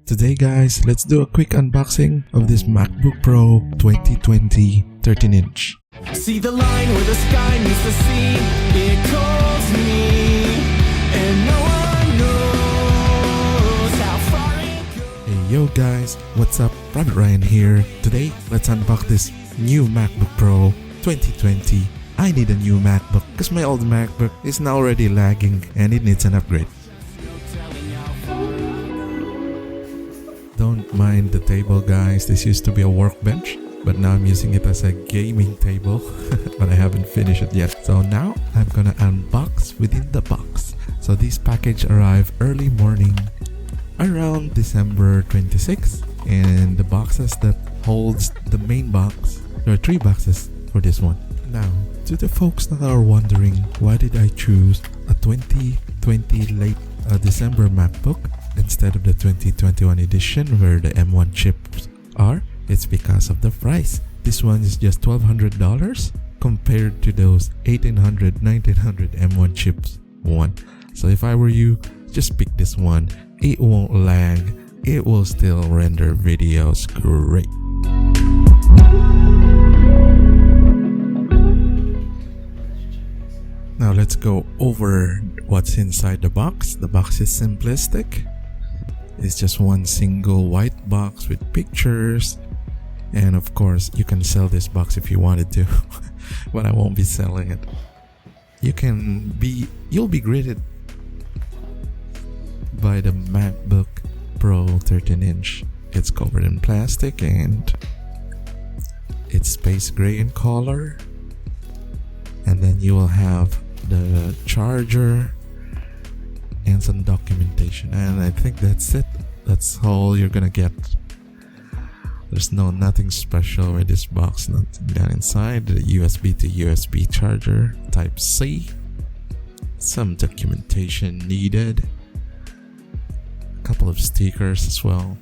Today guys, let's do a quick unboxing of this MacBook Pro 2020 13-inch. See the line where the sky meets the sea, it calls me, and no one knows how far it goes. Hey yo guys, what's up? Private Ryan here. Today, let's unbox this new MacBook Pro 2020. I need a new MacBook because my old MacBook is now already lagging and it needs an upgrade. Don't mind the table guys, this used to be a workbench, but now I'm using it as a gaming table, but I haven't finished it yet. So now I'm gonna unbox within the box. So this package arrived early morning around December 26th, and the boxes that holds the main box, there are 3 boxes for this one. Now, to the folks that are wondering why did I choose a 2020 late December MacBook instead of the 2021 edition where the M1 chips are, it's because of the price. This one is just $1,200 compared to those $1,800, $1,900 M1 chips one. So if I were you, just pick this one. It won't lag. It will still render videos great. Now let's go over what's inside the box. The box is simplistic. It's just one single white box with pictures, and of course you can sell this box if you wanted to, but I won't be selling it. You'll be greeted by the MacBook Pro 13-inch. It's covered in plastic and it's space gray in color, and then you will have the charger and some documentation, and I think that's it. That's all you're gonna get. There's nothing special with this box. Nothing down inside. The USB to USB charger, type C, some documentation needed, a couple of stickers as well.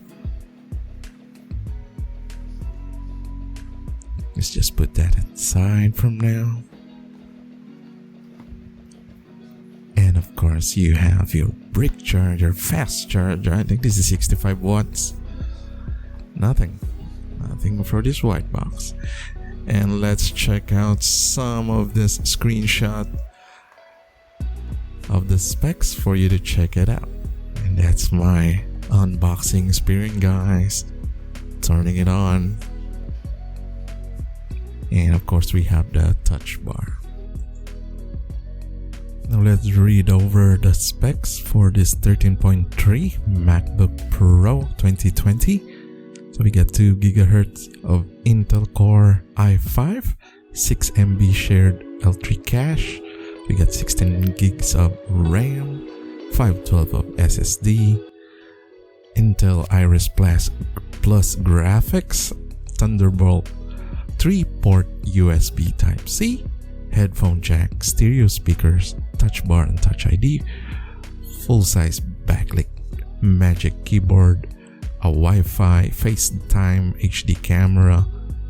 Let's just put that inside from now. And of course you have your brick charger, fast charger. I think this is 65 watts. Nothing for this white box. And let's check out some of this screenshot of the specs for you to check it out. And that's my unboxing experience guys. Turning it on. And of course we have the touch bar. Now let's read over the specs for this 13.3 MacBook Pro 2020. So we get 2 GHz of Intel Core i5, 6 MB shared L3 cache. We got 16 gigs of RAM, 512 of SSD, Intel Iris Plus graphics, Thunderbolt 3-port USB Type-C, headphone jack, stereo speakers, touch bar and touch ID, full-size backlit Magic Keyboard, a Wi-Fi, FaceTime HD camera.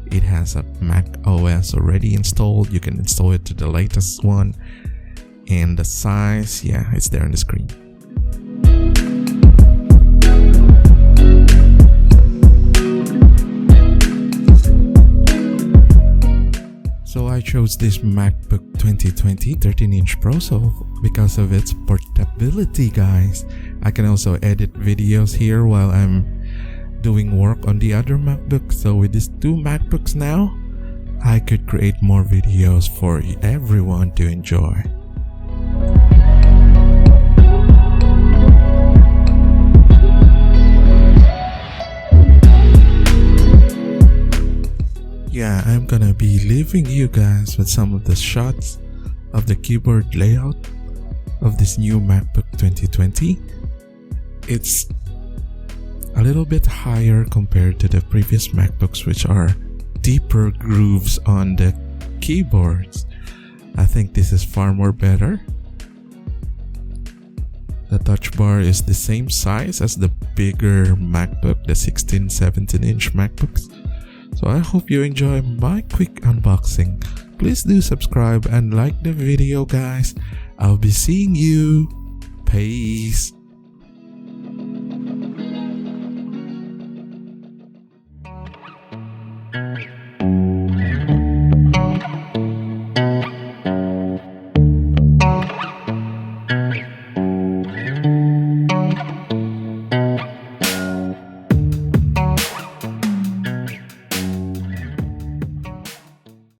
It has a Mac OS already installed. You can install it to the latest one. And the size, yeah, it's there on the screen. So I chose this MacBook 2020 13-inch Pro because of its portability guys. I can also edit videos here while I'm doing work on the other MacBook. So with these 2 MacBooks now, I could create more videos for everyone to enjoy. Yeah, I'm gonna be leaving you guys with some of the shots of the keyboard layout of this new MacBook 2020. It's a little bit higher compared to the previous MacBooks, which are deeper grooves on the keyboards. I think this is far more better. The touch bar is the same size as the bigger MacBook, the 16-17-inch MacBooks. So I hope you enjoy my quick unboxing. Please do subscribe and like the video guys. I'll be seeing you. Peace.